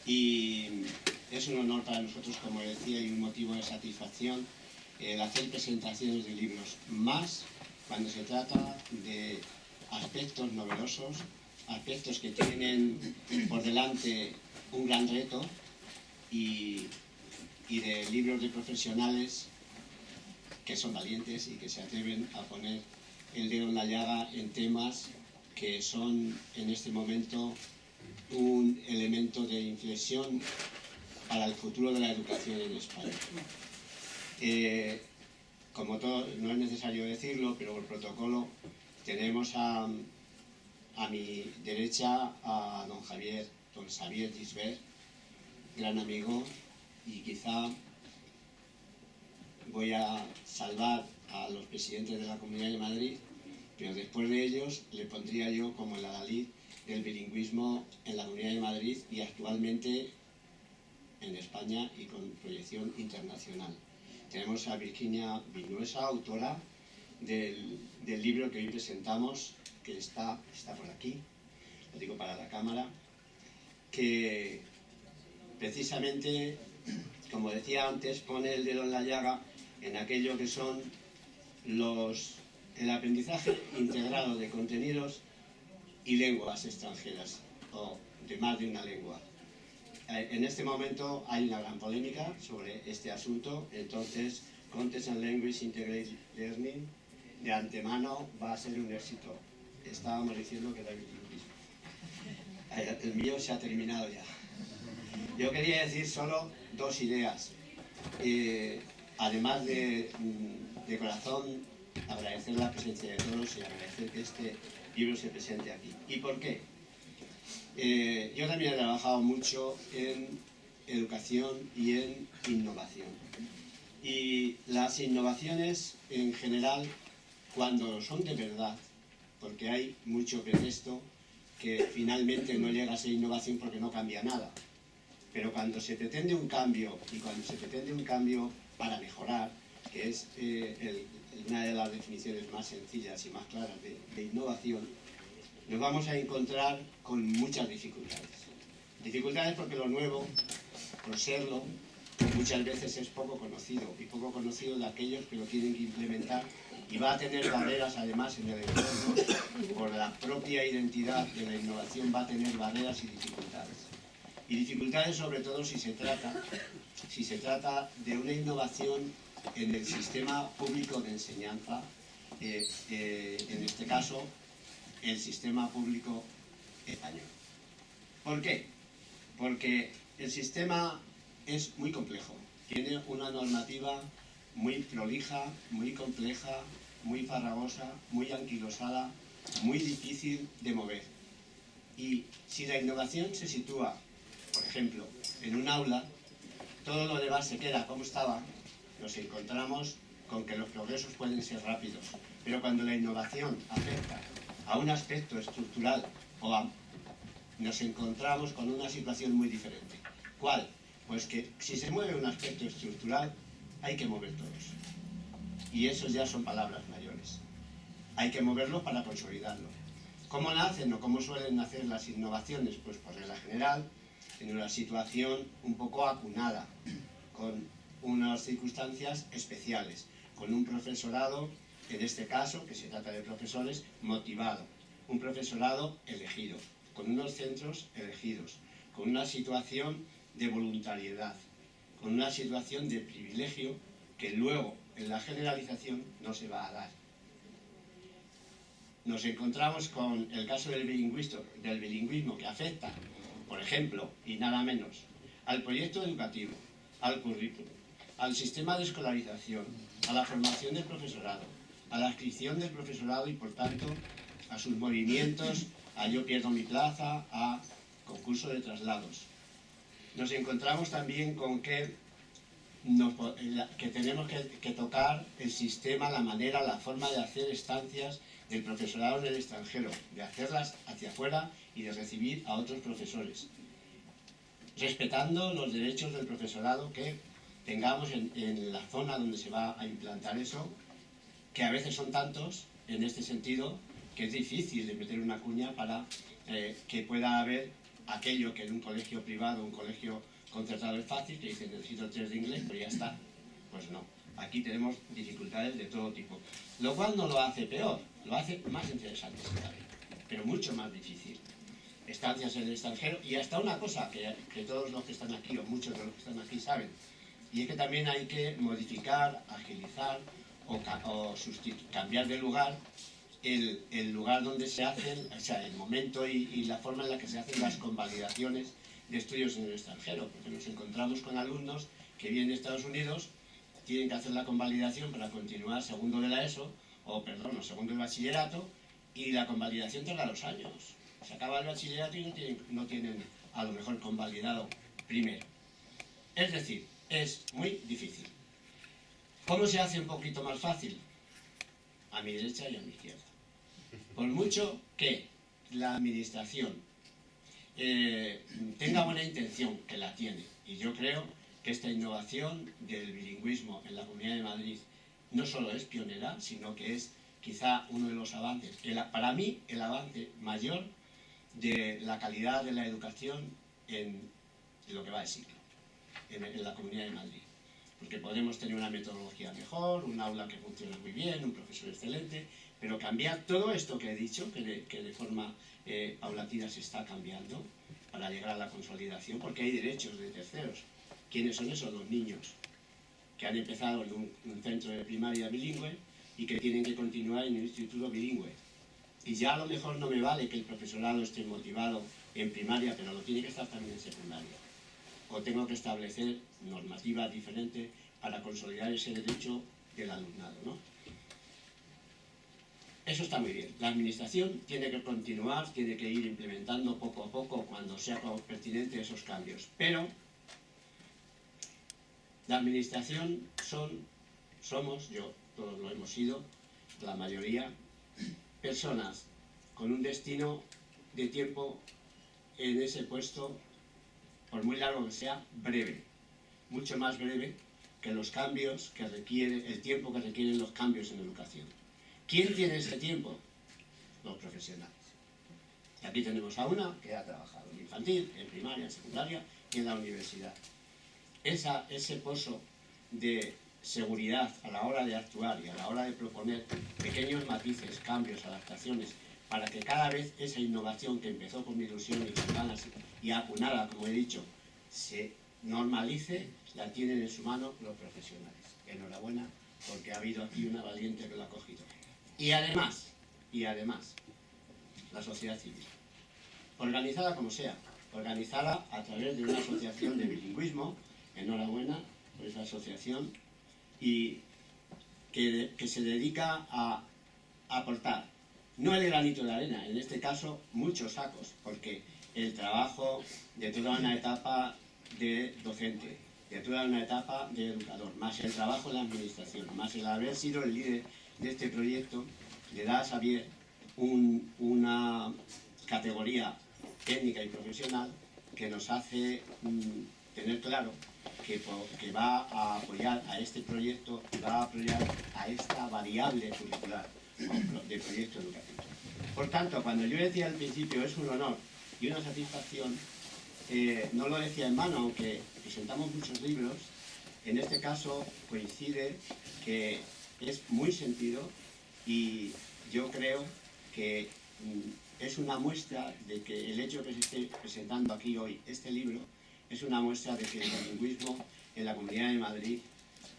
Y es un honor para nosotros, como decía, y un motivo de satisfacción el hacer presentaciones de libros, más cuando se trata de aspectos novedosos, aspectos que tienen por delante un gran reto y de libros de profesionales que son valientes y que se atreven a poner el dedo en la llaga en temas que son en este momento un elemento de inflexión para el futuro de la educación en España. Como todo, no es necesario decirlo, pero por protocolo tenemos a mi derecha a don Xavier Gisbert, gran amigo, y quizá voy a salvar a los presidentes de la Comunidad de Madrid, pero después de ellos le pondría yo como el adalid del bilingüismo en la Comunidad de Madrid y actualmente en España y con proyección internacional. Tenemos a Virginia Vinuesa, autora del libro que hoy presentamos, que está por aquí, lo digo para la cámara, que precisamente, como decía antes, pone el dedo en la llaga en aquello que son el aprendizaje integrado de contenidos y lenguas extranjeras, o de más de una lengua. En este momento hay una gran polémica sobre este asunto, entonces Content and Language Integrated Learning de antemano va a ser un éxito. Estábamos diciendo que era bilingüismo. El mío se ha terminado ya. Yo quería decir solo dos ideas. Además de corazón, agradecer la presencia de todos y agradecer que este libro se presente aquí. ¿Y por qué? Yo también he trabajado mucho en educación y en innovación. Y las innovaciones en general, cuando son de verdad, porque hay mucho pretexto que finalmente no llega a ser innovación porque no cambia nada. Pero cuando se pretende un cambio, y cuando se pretende un cambio para mejorar, que es una de las definiciones más sencillas y más claras de innovación, nos vamos a encontrar con muchas dificultades. Dificultades porque lo nuevo, por serlo, muchas veces es poco conocido, y poco conocido de aquellos que lo tienen que implementar, y va a tener barreras además en el entorno, por la propia identidad de la innovación va a tener barreras y dificultades. Y dificultades sobre todo si se trata de una innovación en el sistema público de enseñanza, en este caso el sistema público español. ¿Por qué? Porque el sistema es muy complejo, tiene una normativa muy prolija, muy compleja, muy farragosa, muy anquilosada, muy difícil de mover. Y si la innovación se sitúa, por ejemplo, en un aula, todo lo demás se queda como estaba, nos encontramos con que los progresos pueden ser rápidos. Pero cuando la innovación afecta a un aspecto estructural nos encontramos con una situación muy diferente. ¿Cuál? Pues que si se mueve un aspecto estructural, hay que mover todos. Y esos ya son palabras mayores. Hay que moverlos para consolidarlo. ¿Cómo nacen o cómo suelen nacer las innovaciones? Pues por regla general, en una situación un poco acunada, con unas circunstancias especiales, con un profesorado, en este caso, que se trata de profesores, motivado, un profesorado elegido, con unos centros elegidos, con una situación de voluntariedad, con una situación de privilegio que luego en la generalización no se va a dar. Nos encontramos con el caso del bilingüismo que afecta, por ejemplo, y nada menos, al proyecto educativo, al currículum, al sistema de escolarización, a la formación del profesorado, a la adscripción del profesorado y, por tanto, a sus movimientos, a yo pierdo mi plaza, a concurso de traslados. Nos encontramos también con que tenemos que tocar el sistema, la manera, la forma de hacer estancias del profesorado en el extranjero, de hacerlas hacia afuera y de recibir a otros profesores, respetando los derechos del profesorado que tengamos en la zona donde se va a implantar eso, que a veces son tantos en este sentido que es difícil de meter una cuña para que pueda haber aquello que en un colegio privado, un colegio concertado es fácil, que dicen necesito 3 de inglés, pero ya está. Pues no, aquí tenemos dificultades de todo tipo. Lo cual no lo hace peor, lo hace más interesante todavía, pero mucho más difícil. Estancias en el extranjero y hasta una cosa que todos los que están aquí, o muchos de los que están aquí, saben, y es que también hay que modificar, agilizar o cambiar de lugar el lugar donde se hacen, o sea, el momento y la forma en la que se hacen las convalidaciones de estudios en el extranjero, porque nos encontramos con alumnos que vienen de Estados Unidos, tienen que hacer la convalidación para continuar segundo de la ESO, o segundo de bachillerato, y la convalidación tarda 2 años. Se acaba el bachillerato y no tienen a lo mejor convalidado primero. Es decir, es muy difícil. ¿Cómo se hace un poquito más fácil? A mi derecha y a mi izquierda. Por mucho que la administración tenga buena intención, que la tiene, y yo creo que esta innovación del bilingüismo en la Comunidad de Madrid no solo es pionera, sino que es quizá uno de los avances, para mí el avance mayor de la calidad de la educación en lo que va de siglo, en la Comunidad de Madrid. Porque podemos tener una metodología mejor, un aula que funciona muy bien, un profesor excelente, pero cambiar todo esto que he dicho, que de forma paulatina se está cambiando para llegar a la consolidación, porque hay derechos de terceros. ¿Quiénes son esos? Los niños que han empezado en un centro de primaria bilingüe y que tienen que continuar en un instituto bilingüe. Y ya a lo mejor no me vale que el profesorado esté motivado en primaria, pero lo tiene que estar también en secundaria. O tengo que establecer normativas diferentes para consolidar ese derecho del alumnado, ¿no? Eso está muy bien. La administración tiene que continuar, tiene que ir implementando poco a poco cuando sea pertinente esos cambios. Pero la administración somos, todos lo hemos sido, la mayoría, personas con un destino de tiempo en ese puesto, por muy largo que sea, breve, mucho más breve que los cambios que requiere, el tiempo que requieren los cambios en educación. ¿Quién tiene ese tiempo? Los profesionales. Y aquí tenemos a una que ha trabajado en infantil, en primaria, en secundaria y en la universidad. Ese pozo de seguridad a la hora de actuar y a la hora de proponer pequeños matices, cambios, adaptaciones, para que cada vez esa innovación que empezó con ilusión y con ganas y acunada, como he dicho, se normalice, la tienen en su mano los profesionales. Enhorabuena, porque ha habido aquí una valiente que lo ha cogido. Y además, la sociedad civil, organizada como sea, organizada a través de una asociación de bilingüismo, enhorabuena por esa asociación, y que se dedica a aportar, no el granito de arena, en este caso muchos sacos, porque el trabajo de toda una etapa de docente, de toda una etapa de educador, más el trabajo en la administración, más el haber sido el líder de este proyecto, le da a Xavier una categoría técnica y profesional que nos hace tener claro que va a apoyar a este proyecto y va a apoyar a esta variable curricular de proyecto educativo. Por tanto, cuando yo decía al principio es un honor y una satisfacción, no lo decía en vano, aunque presentamos muchos libros, en este caso coincide que es muy sentido y yo creo que es una muestra de que el hecho que se esté presentando aquí hoy este libro es una muestra de que el bilingüismo en la Comunidad de Madrid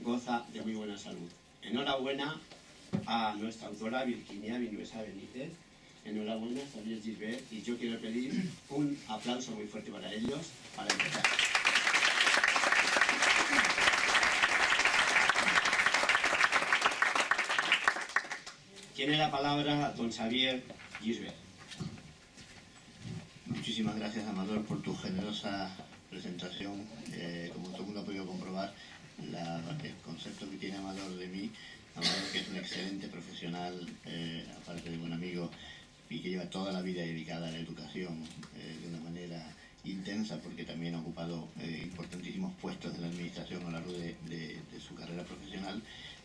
goza de muy buena salud. Enhorabuena a nuestra autora Virginia Vinuesa Benítez, enhorabuena a Xavier Gisbert, y yo quiero pedir un aplauso muy fuerte para ellos para empezar. Tiene la palabra don Xavier Gisbert. Muchísimas gracias, Amador, por tu generosa presentación. Como todo el mundo ha podido comprobar, el concepto que tiene Amador de mí, Amador, que es un excelente profesional, aparte de buen amigo, y que lleva toda la vida dedicada a la educación de una manera intensa, porque también ha ocupado importantísimos puestos en la administración a lo largo de su carrera profesional,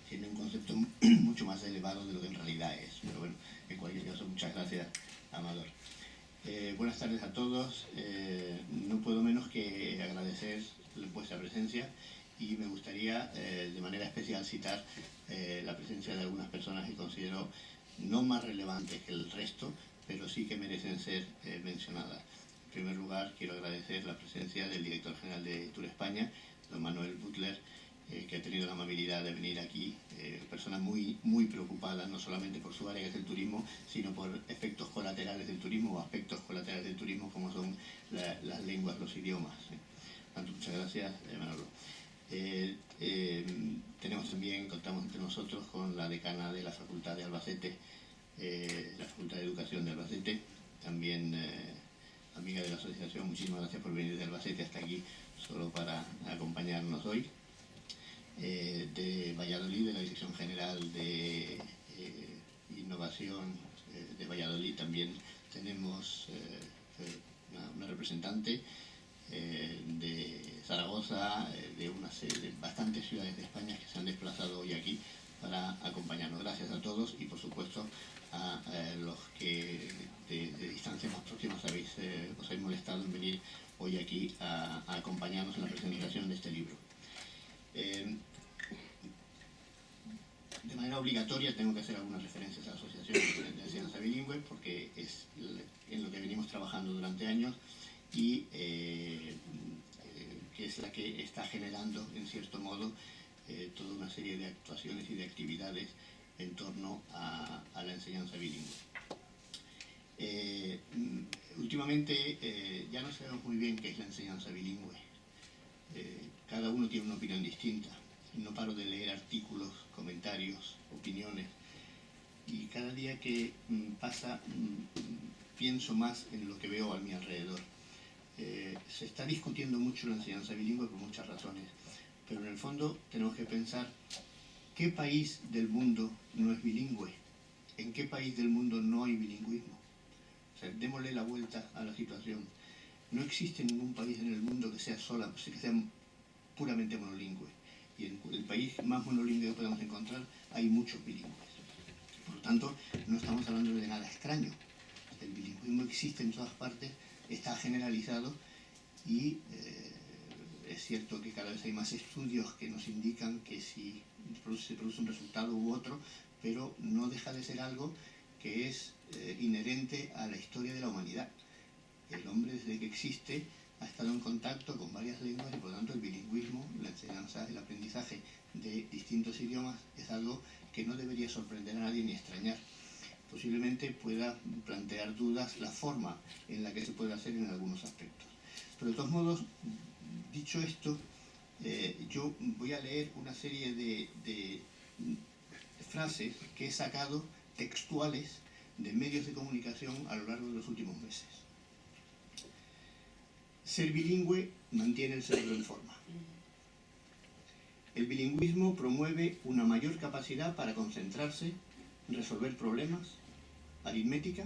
tiene un concepto mucho más elevado de lo que en realidad es. Pero bueno, en cualquier caso, muchas gracias, Amador. Buenas tardes a todos. No puedo menos que agradecer vuestra presencia y me gustaría de manera especial citar la presencia de algunas personas que considero no más relevantes que el resto, pero sí que merecen ser mencionadas. En primer lugar, quiero agradecer la presencia del director general de Tour España, don Manuel Butler, que ha tenido la amabilidad de venir aquí, persona muy preocupada no solamente por su área que es el turismo, sino por efectos colaterales del turismo o aspectos colaterales del turismo como son las lenguas, los idiomas. Muchas gracias, Manolo. Contamos entre nosotros con la decana de la Facultad de Albacete, la Facultad de Educación de Albacete, también amiga de la asociación. Muchísimas gracias por venir de Albacete hasta aquí solo para acompañarnos hoy. De Valladolid, de la Dirección General de Innovación de Valladolid, también tenemos una representante, de Zaragoza, de bastantes ciudades de España que se han desplazado hoy aquí para acompañarnos. Gracias a todos y por supuesto a los que de distancias más próximas os habéis molestado en venir hoy aquí a acompañarnos en la presentación de este libro. De manera obligatoria tengo que hacer algunas referencias a la Asociación de Enseñanza Bilingüe porque es en lo que venimos trabajando durante años y que es la que está generando, en cierto modo, toda una serie de actuaciones y de actividades en torno a la enseñanza bilingüe. Últimamente ya no sabemos muy bien qué es la enseñanza bilingüe. Cada uno tiene una opinión distinta. No paro de leer artículos, comentarios, opiniones, y cada día que pasa pienso más en lo que veo a mi alrededor. Se está discutiendo mucho la enseñanza bilingüe por muchas razones, pero en el fondo tenemos que pensar ¿qué país del mundo no es bilingüe? ¿En qué país del mundo no hay bilingüismo? O sea, démosle la vuelta a la situación. No existe ningún país en el mundo que sea puramente monolingüe. Y en el país más monolingüe que podemos encontrar hay muchos bilingües. Por lo tanto, no estamos hablando de nada extraño. El bilingüismo existe en todas partes, está generalizado y es cierto que cada vez hay más estudios que nos indican que si se produce un resultado u otro, pero no deja de ser algo que es inherente a la historia de la humanidad. El hombre, desde que existe, ha estado en contacto con varias lenguas y por lo tanto el bilingüismo, la enseñanza, el aprendizaje de distintos idiomas es algo que no debería sorprender a nadie ni extrañar. Posiblemente pueda plantear dudas la forma en la que se puede hacer en algunos aspectos. Pero de todos modos, dicho esto, yo voy a leer una serie de frases que he sacado textuales de medios de comunicación a lo largo de los últimos meses. Ser bilingüe mantiene el cerebro en forma. El bilingüismo promueve una mayor capacidad para concentrarse, resolver problemas, aritmética,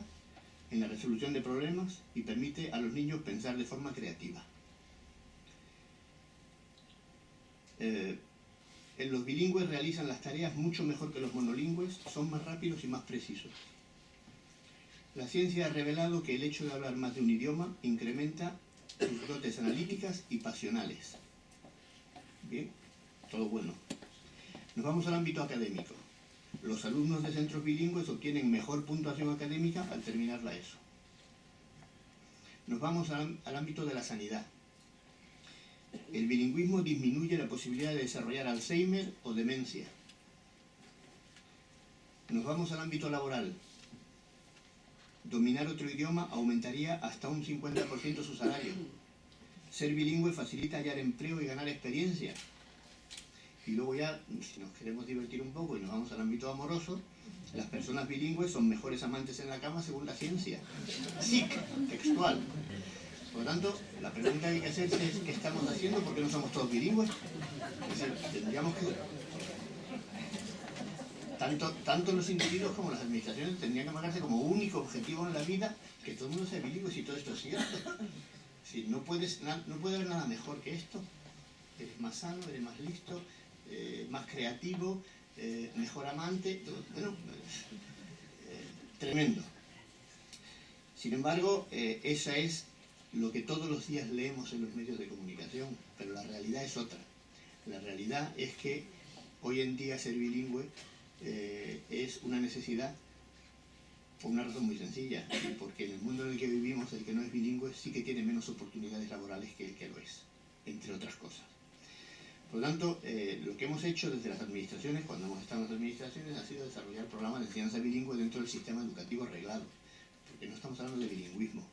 en la resolución de problemas y permite a los niños pensar de forma creativa. Los bilingües realizan las tareas mucho mejor que los monolingües, son más rápidos y más precisos. La ciencia ha revelado que el hecho de hablar más de un idioma incrementa sus dotes analíticas y pasionales. Bien, todo bueno. Nos vamos al ámbito académico. Los alumnos de centros bilingües obtienen mejor puntuación académica al terminar la ESO. Nos vamos al ámbito de la sanidad. El bilingüismo disminuye la posibilidad de desarrollar Alzheimer o demencia. Nos vamos al ámbito laboral. Dominar otro idioma aumentaría hasta un 50% su salario. Ser bilingüe facilita hallar empleo y ganar experiencia. Y luego ya, si nos queremos divertir un poco y nos vamos al ámbito amoroso, las personas bilingües son mejores amantes en la cama según la ciencia. SIC, textual. Por lo tanto, la pregunta que hay que hacerse es ¿qué estamos haciendo? ¿Por qué no somos todos bilingües? Es decir, tendríamos que... Tanto los individuos como las administraciones tendrían que marcarse como único objetivo en la vida que todo el mundo sea bilingüe, si todo esto es cierto. Si no puede haber nada mejor que esto. Eres más sano, eres más listo, más creativo, mejor amante. Bueno, tremendo. Sin embargo, esa es lo que todos los días leemos en los medios de comunicación, pero la realidad es otra. La realidad es que hoy en día ser bilingüe es una necesidad por una razón muy sencilla, porque en el mundo en el que vivimos el que no es bilingüe sí que tiene menos oportunidades laborales que el que lo es, entre otras cosas. Por lo tanto, lo que hemos hecho desde las administraciones, cuando hemos estado en las administraciones, ha sido desarrollar programas de enseñanza bilingüe dentro del sistema educativo reglado, porque no estamos hablando de bilingüismo,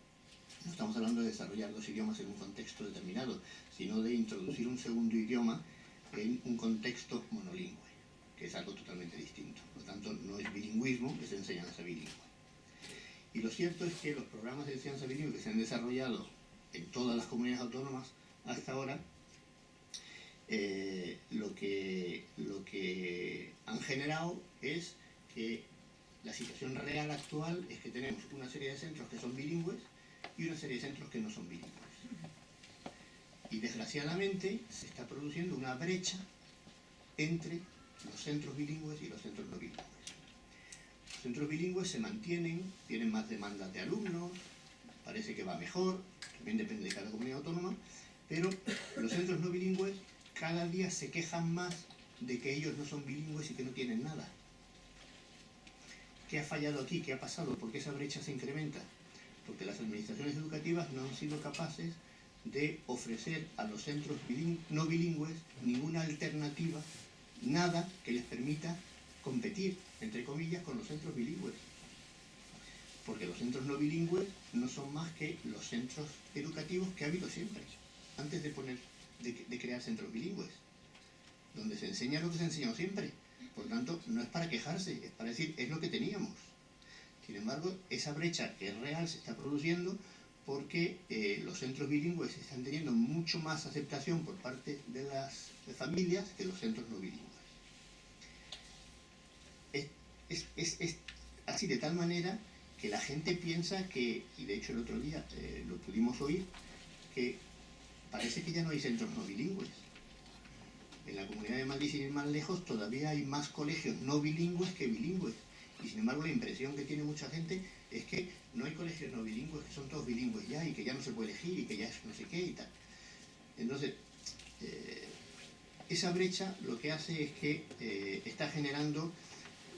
no estamos hablando de desarrollar dos idiomas en un contexto determinado, sino de introducir un segundo idioma en un contexto monolingüe, que es algo totalmente distinto. Por lo tanto, no es bilingüismo, es enseñanza bilingüe. Y lo cierto es que los programas de enseñanza bilingüe que se han desarrollado en todas las comunidades autónomas hasta ahora, lo que han generado es que la situación real actual es que tenemos una serie de centros que son bilingües y una serie de centros que no son bilingües. Y desgraciadamente se está produciendo una brecha entre los centros bilingües y los centros no bilingües. Los centros bilingües se mantienen, tienen más demandas de alumnos, parece que va mejor, también depende de cada comunidad autónoma, pero los centros no bilingües cada día se quejan más de que ellos no son bilingües y que no tienen nada. ¿Qué ha fallado aquí? ¿Qué ha pasado? ¿Por qué esa brecha se incrementa? Porque las administraciones educativas no han sido capaces de ofrecer a los centros no bilingües ninguna alternativa, nada que les permita competir, entre comillas, con los centros bilingües. Porque los centros no bilingües no son más que los centros educativos que ha habido siempre, antes de crear centros bilingües, donde se enseña lo que se ha enseñado siempre. Por tanto, no es para quejarse, es para decir, es lo que teníamos. Sin embargo, esa brecha que es real se está produciendo porque los centros bilingües están teniendo mucho más aceptación por parte de las familias que los centros no bilingües. Es así de tal manera que la gente piensa que, y de hecho el otro día lo pudimos oír, que parece que ya no hay centros no bilingües. En la Comunidad de Madrid, sin ir más lejos, todavía hay más colegios no bilingües que bilingües. Y sin embargo, la impresión que tiene mucha gente es que no hay colegios no bilingües, que son todos bilingües ya, y que ya no se puede elegir, y que ya es no sé qué y tal. Entonces, esa brecha lo que hace es que está generando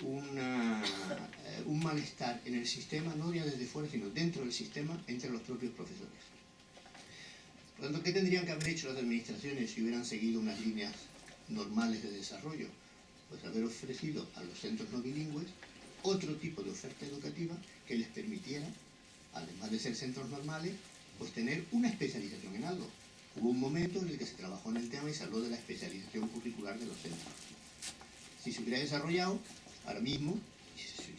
un malestar en el sistema, no ya desde fuera, sino dentro del sistema, entre los propios profesores. Por lo tanto, ¿qué tendrían que haber hecho las administraciones si hubieran seguido unas líneas normales de desarrollo? Pues haber ofrecido a los centros no bilingües otro tipo de oferta educativa que les permitiera, además de ser centros normales, pues tener una especialización en algo. Hubo un momento en el que se trabajó en el tema y se habló de la especialización curricular de los centros. Si se hubiera desarrollado, ahora mismo,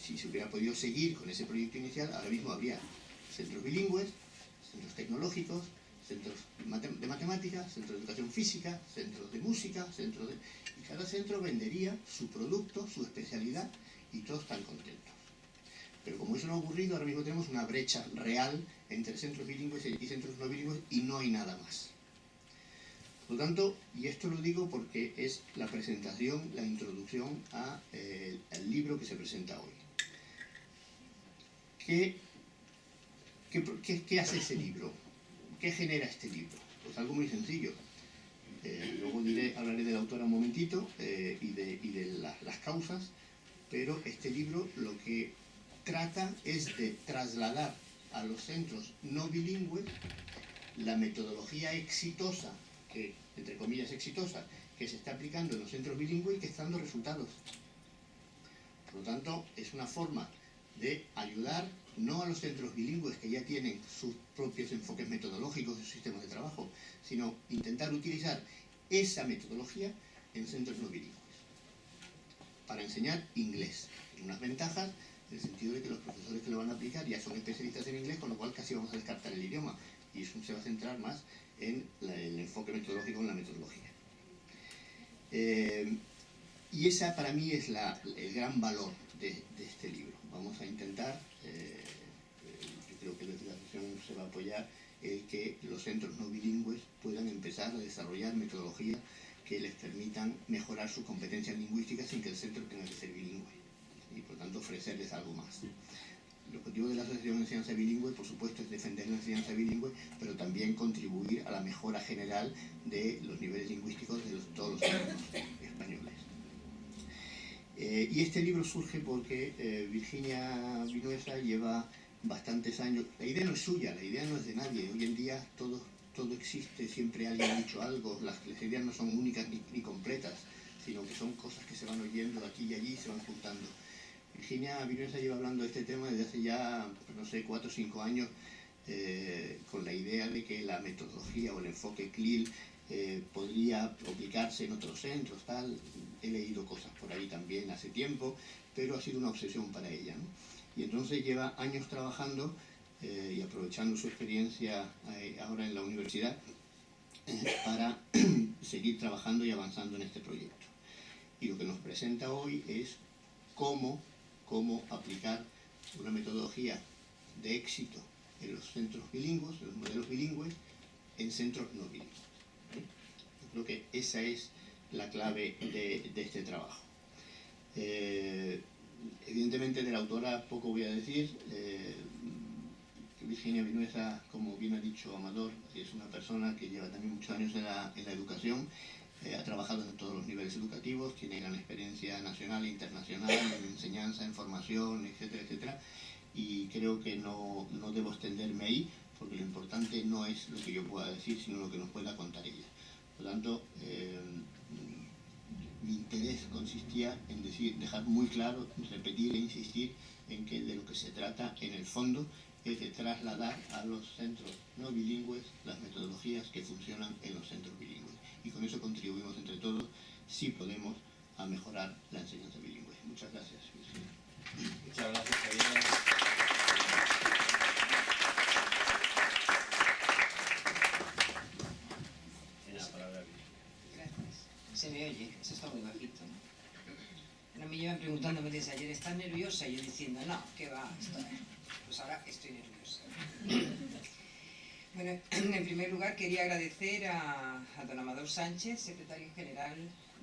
si se hubiera podido seguir con ese proyecto inicial, ahora mismo habría centros bilingües, centros tecnológicos, centros de matemáticas, centros de educación física, centros de música, y cada centro vendería su producto, su especialidad, y todos están contentos. Pero como eso no ha ocurrido, ahora mismo tenemos una brecha real entre centros bilingües y centros no bilingües y no hay nada más. Por lo tanto, y esto lo digo porque es la presentación, la introducción al libro que se presenta hoy. ¿Qué hace ese libro? ¿Qué genera este libro? Pues algo muy sencillo. Luego hablaré del autor un momentito y de las causas, pero este libro lo que trata es de trasladar a los centros no bilingües la metodología exitosa, entre comillas exitosa, que se está aplicando en los centros bilingües y que está dando resultados. Por lo tanto, es una forma de ayudar no a los centros bilingües que ya tienen sus propios enfoques metodológicos y sus sistemas de trabajo, sino intentar utilizar esa metodología en centros no bilingües para enseñar inglés. Tiene unas ventajas en el sentido de que los profesores que lo van a aplicar ya son especialistas en inglés, con lo cual casi vamos a descartar el idioma, y eso se va a centrar más en el enfoque metodológico, en la metodología. Y esa para mí es el gran valor de este libro. Vamos a intentar, yo creo que desde la sesión se va a apoyar que los centros no bilingües puedan empezar a desarrollar metodologías que les permitan mejorar sus competencias lingüísticas sin que el centro tenga que ser bilingüe y por tanto ofrecerles algo más. el objetivo de la Asociación de Enseñanza Bilingüe, por supuesto, es defender la enseñanza bilingüe, pero también contribuir a la mejora general de los niveles lingüísticos de todos los alumnos españoles. Y este libro surge porque Virginia Vinuesa lleva bastantes años. La idea no es suya, la idea no es de nadie. Hoy en día todo existe, siempre alguien ha dicho algo. Las ideas no son únicas ni completas, sino que son cosas que se van oyendo aquí y allí y se van juntando. Virginia Vinuesa lleva hablando de este tema desde hace ya, no sé, 4 o 5 años, con la idea de que la metodología o el enfoque CLIL podría aplicarse en otros centros, tal. He leído cosas por ahí también hace tiempo, pero ha sido una obsesión para ella, ¿no? Y entonces lleva años trabajando y aprovechando su experiencia ahora en la universidad para seguir trabajando y avanzando en este proyecto. Y lo que nos presenta hoy es cómo aplicar una metodología de éxito en los centros bilingües, en los modelos bilingües, en centros no bilingües. Yo creo que esa es la clave de este trabajo. Evidentemente de la autora poco voy a decir. Virginia Vinuesa, como bien ha dicho Amador, es una persona que lleva también muchos años en la educación, ha trabajado en todos los niveles educativos, tiene gran experiencia nacional e internacional en enseñanza, en formación, etcétera, etcétera, y creo que no debo extenderme ahí, porque lo importante no es lo que yo pueda decir, sino lo que nos pueda contar ella. Por lo tanto, mi interés consistía en dejar muy claro, repetir e insistir en que de lo que se trata en el fondo es de trasladar a los centros no bilingües las metodologías que funcionan en los centros bilingües. Y con eso contribuimos entre todos, si podemos, a mejorar la enseñanza bilingüe. Muchas gracias. Muchas gracias, Javier. Se me oye, eso está muy bajito, ¿no? Bueno, me llevan preguntándome desde ayer, ¿estás nerviosa? Y yo diciendo, no, ¿qué va? Pues ahora estoy nerviosa. Bueno, en primer lugar quería agradecer a don Amador Sánchez, secretario general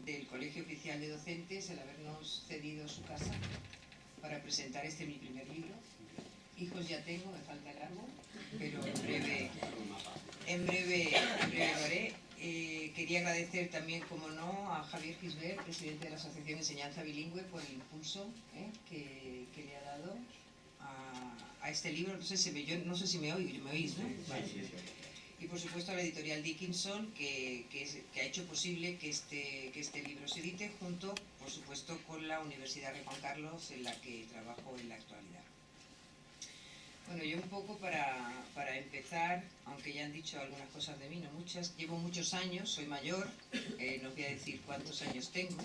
del Colegio Oficial de Docentes, el habernos cedido su casa para presentar mi primer libro. Hijos ya tengo, me falta el árbol, pero en breve lo haré. Quería agradecer también, como no, a Javier Gisbert, presidente de la Asociación de Enseñanza Bilingüe, por el impulso que le ha dado a este libro. No sé si me oís, ¿no? Vale. Y por supuesto a la editorial Dickinson, que ha hecho posible que este libro se edite, junto, por supuesto, con la Universidad de Juan Carlos, en la que trabajo en la actualidad. Bueno, yo un poco para empezar, aunque ya han dicho algunas cosas de mí, no muchas, llevo muchos años, soy mayor, no os voy a decir cuántos años tengo,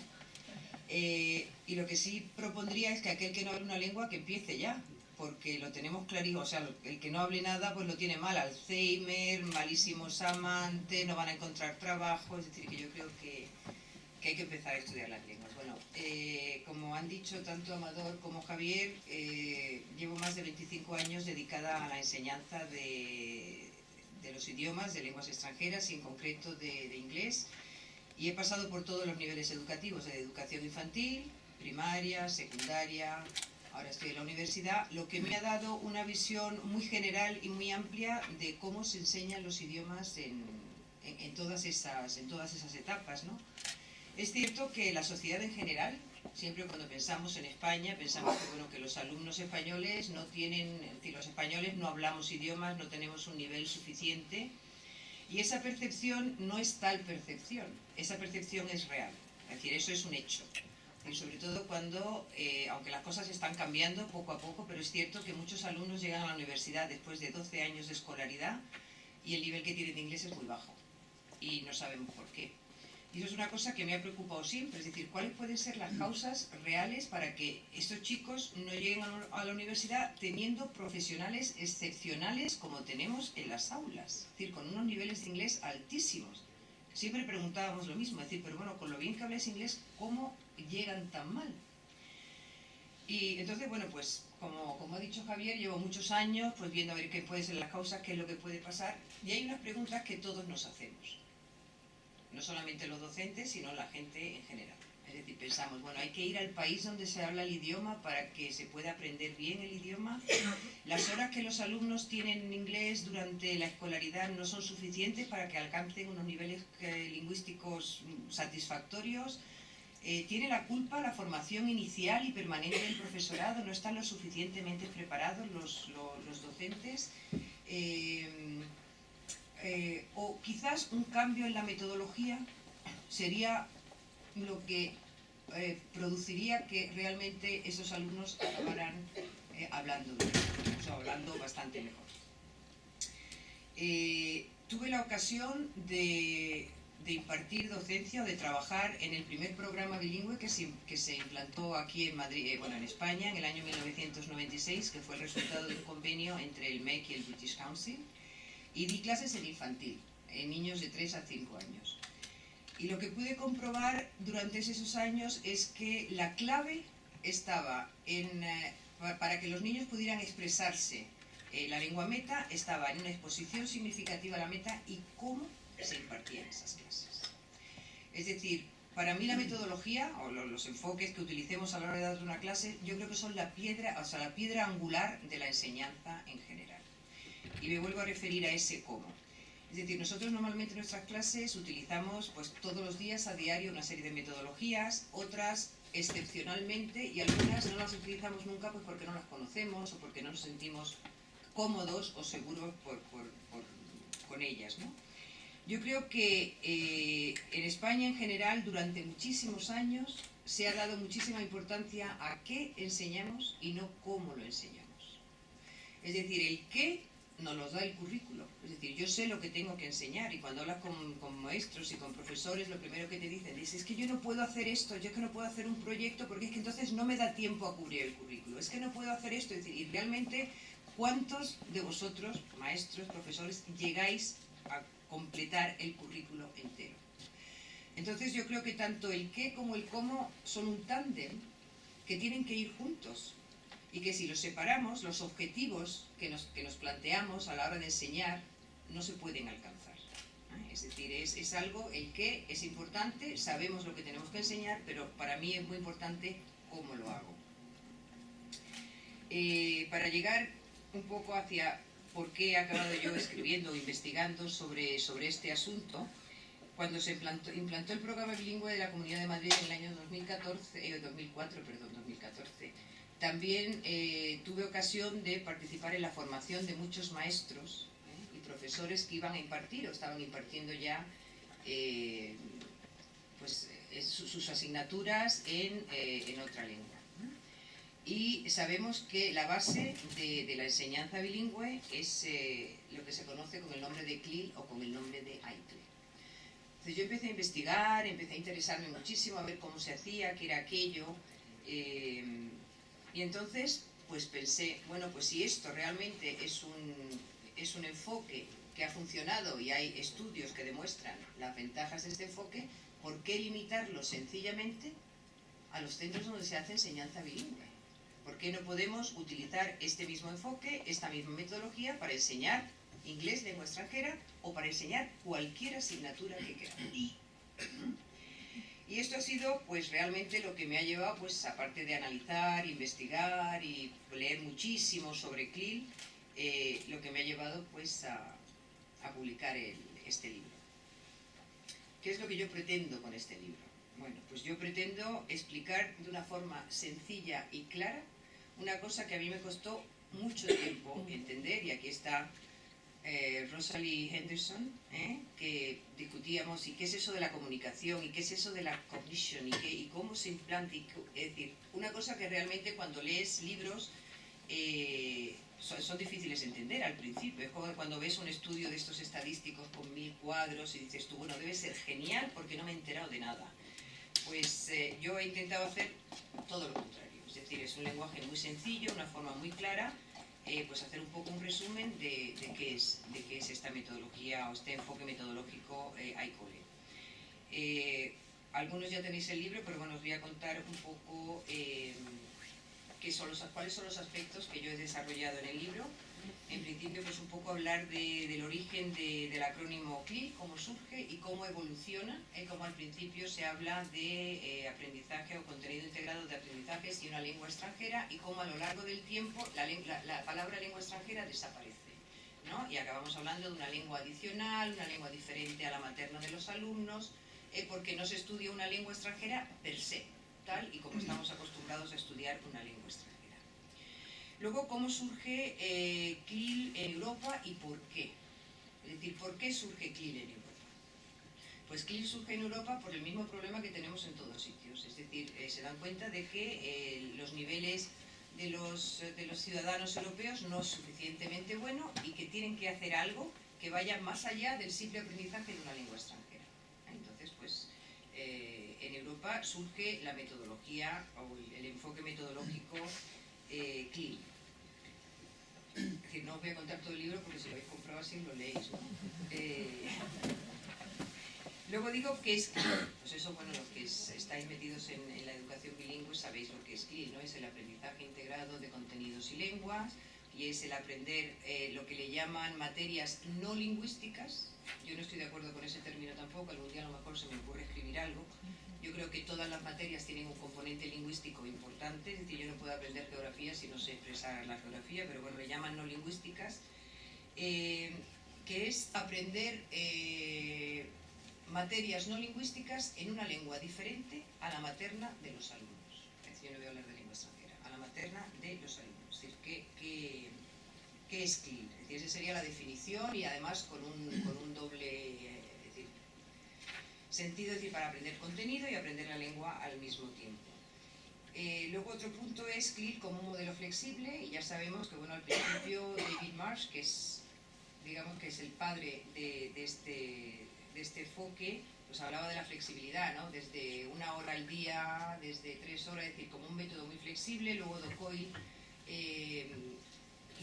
y lo que sí propondría es que aquel que no hable una lengua, que empiece ya, porque lo tenemos clarísimo. O sea, el que no hable nada pues lo tiene mal, Alzheimer, malísimos amantes, no van a encontrar trabajo, es decir, que yo creo que hay que empezar a estudiar las lenguas. Bueno, como han dicho tanto Amador como Javier, llevo más de 25 años dedicada a la enseñanza de los idiomas, de lenguas extranjeras y en concreto de inglés, y he pasado por todos los niveles educativos, de educación infantil, primaria, secundaria, ahora estoy en la universidad, lo que me ha dado una visión muy general y muy amplia de cómo se enseñan los idiomas en todas esas etapas, ¿no? Es cierto que la sociedad en general, siempre cuando pensamos en España, pensamos que, bueno, que los alumnos españoles no tienen, es decir, los españoles no hablamos idiomas, no tenemos un nivel suficiente, y esa percepción no es tal percepción, esa percepción es real, es decir, eso es un hecho. Y sobre todo cuando, aunque las cosas están cambiando poco a poco, pero es cierto que muchos alumnos llegan a la universidad después de 12 años de escolaridad y el nivel que tienen de inglés es muy bajo, y no sabemos por qué. Y eso es una cosa que me ha preocupado siempre, es decir, ¿cuáles pueden ser las causas reales para que estos chicos no lleguen a la universidad teniendo profesionales excepcionales como tenemos en las aulas? Es decir, con unos niveles de inglés altísimos. Siempre preguntábamos lo mismo, es decir, pero bueno, con lo bien que habláis inglés, ¿cómo llegan tan mal? Y entonces, bueno, pues como ha dicho Javier, llevo muchos años pues viendo a ver qué pueden ser las causas, qué es lo que puede pasar, y hay unas preguntas que todos nos hacemos. No solamente los docentes, sino la gente en general. Es decir, pensamos, bueno, hay que ir al país donde se habla el idioma para que se pueda aprender bien el idioma. Las horas que los alumnos tienen en inglés durante la escolaridad no son suficientes para que alcancen unos niveles lingüísticos satisfactorios. ¿Tiene la culpa la formación inicial y permanente del profesorado? ¿No están lo suficientemente preparados los docentes? O quizás un cambio en la metodología sería lo que produciría que realmente esos alumnos acabaran hablando bien, o sea, hablando bastante mejor. Tuve la ocasión de impartir docencia o de trabajar en el primer programa bilingüe que se implantó aquí en Madrid, en España, en el año 1996, que fue el resultado de un convenio entre el MEC y el British Council, y di clases en infantil, en niños de 3 a 5 años. Y lo que pude comprobar durante esos años es que la clave estaba para que los niños pudieran expresarse. La lengua meta estaba en una exposición significativa a la meta y cómo se impartían esas clases. Es decir, para mí la metodología o los enfoques que utilicemos a la hora de dar una clase, yo creo que son la piedra angular de la enseñanza en general. Y me vuelvo a referir a ese cómo. Es decir, nosotros normalmente en nuestras clases utilizamos pues, todos los días a diario una serie de metodologías, otras excepcionalmente, y algunas no las utilizamos nunca pues, porque no las conocemos o porque no nos sentimos cómodos o seguros con ellas, ¿no? Yo creo que en España en general durante muchísimos años se ha dado muchísima importancia a qué enseñamos y no cómo lo enseñamos. Es decir, el qué nos lo da el currículo. Es decir, yo sé lo que tengo que enseñar y cuando hablas con maestros y con profesores lo primero que te dicen es que yo no puedo hacer esto, yo que no puedo hacer un proyecto porque es que entonces no me da tiempo a cubrir el currículo, es que no puedo hacer esto. Es decir, y realmente, ¿cuántos de vosotros, maestros, profesores, llegáis a completar el currículo entero? Entonces yo creo que tanto el qué como el cómo son un tándem que tienen que ir juntos. Y que si los separamos, los objetivos que nos planteamos a la hora de enseñar no se pueden alcanzar. Es decir, es algo, el qué es importante, sabemos lo que tenemos que enseñar, pero para mí es muy importante cómo lo hago. Para llegar un poco hacia por qué he acabado yo escribiendo o investigando sobre este asunto, cuando se implantó el programa bilingüe de la Comunidad de Madrid en el año 2014, también tuve ocasión de participar en la formación de muchos maestros y profesores que iban a impartir o estaban impartiendo ya sus asignaturas en otra lengua. Y sabemos que la base de la enseñanza bilingüe es lo que se conoce con el nombre de CLIL o con el nombre de AICLE. Entonces yo empecé a investigar, empecé a interesarme muchísimo a ver cómo se hacía, qué era aquello. Y entonces, pues pensé, bueno, pues si esto realmente es un enfoque que ha funcionado y hay estudios que demuestran las ventajas de este enfoque, ¿por qué limitarlo sencillamente a los centros donde se hace enseñanza bilingüe? ¿Por qué no podemos utilizar este mismo enfoque, esta misma metodología para enseñar inglés, lengua extranjera, o para enseñar cualquier asignatura que queramos? Y esto ha sido pues realmente lo que me ha llevado, pues aparte de analizar, investigar y leer muchísimo sobre CLIL, lo que me ha llevado pues a publicar este libro. ¿Qué es lo que yo pretendo con este libro? Bueno, pues yo pretendo explicar de una forma sencilla y clara una cosa que a mí me costó mucho tiempo entender, y aquí está Rosalie Henderson, que discutíamos y qué es eso de la comunicación y qué es eso de la cognition y cómo se implanta. Es decir, una cosa que realmente cuando lees libros son difíciles de entender al principio. Es como cuando ves un estudio de estos estadísticos con 1000 cuadros y dices tú, bueno, debe ser genial porque no me he enterado de nada. Pues yo he intentado hacer todo lo contrario. Es decir, es un lenguaje muy sencillo, una forma muy clara, pues hacer un poco un resumen de qué es esta metodología o este enfoque metodológico AICLE. Algunos ya tenéis el libro, pero bueno, os voy a contar un poco cuáles son los aspectos que yo he desarrollado en el libro. En principio, pues un poco hablar del origen del acrónimo CLIL, cómo surge y cómo evoluciona, como al principio se habla de aprendizaje o contenido integrado de aprendizajes y una lengua extranjera, y cómo a lo largo del tiempo la palabra lengua extranjera desaparece, ¿no? Y acabamos hablando de una lengua adicional, una lengua diferente a la materna de los alumnos, porque no se estudia una lengua extranjera per se, tal y como estamos acostumbrados a estudiar una lengua extranjera. Luego, ¿cómo surge CLIL en Europa y por qué? Es decir, ¿por qué surge CLIL en Europa? Pues CLIL surge en Europa por el mismo problema que tenemos en todos sitios. Es decir, se dan cuenta de que los niveles de los ciudadanos europeos no es suficientemente bueno y que tienen que hacer algo que vaya más allá del simple aprendizaje de una lengua extranjera. Entonces, pues, en Europa surge la metodología o el enfoque metodológico CLIL. Es decir, no os voy a contar todo el libro porque si lo habéis comprado así lo leéis, ¿no? Luego digo que es CLIL. Pues eso, bueno, los que estáis metidos en la educación bilingüe sabéis lo que es CLIL, ¿no? Es el aprendizaje integrado de contenidos y lenguas, y es el aprender lo que le llaman materias no lingüísticas. Yo no estoy de acuerdo con ese término tampoco, algún día a lo mejor se me ocurre escribir algo. Yo creo que todas las materias tienen un componente lingüístico importante, es decir, yo no puedo aprender geografía si no sé expresar la geografía, pero bueno, le llaman no lingüísticas, que es aprender materias no lingüísticas en una lengua diferente a la materna de los alumnos. Es decir, yo no voy a hablar de lengua extranjera, a la materna de los alumnos. Es decir, ¿qué es CLIL? Es decir, esa sería la definición, y además con un doble sentido, es decir, para aprender contenido y aprender la lengua al mismo tiempo. Luego otro punto es CLIL como un modelo flexible, y ya sabemos que, bueno, al principio David Marsh, que es, digamos, que es el padre de este enfoque, pues hablaba de la flexibilidad, ¿no? Desde 1 hora al día, desde 3 horas, es decir, como un método muy flexible. Luego Docoy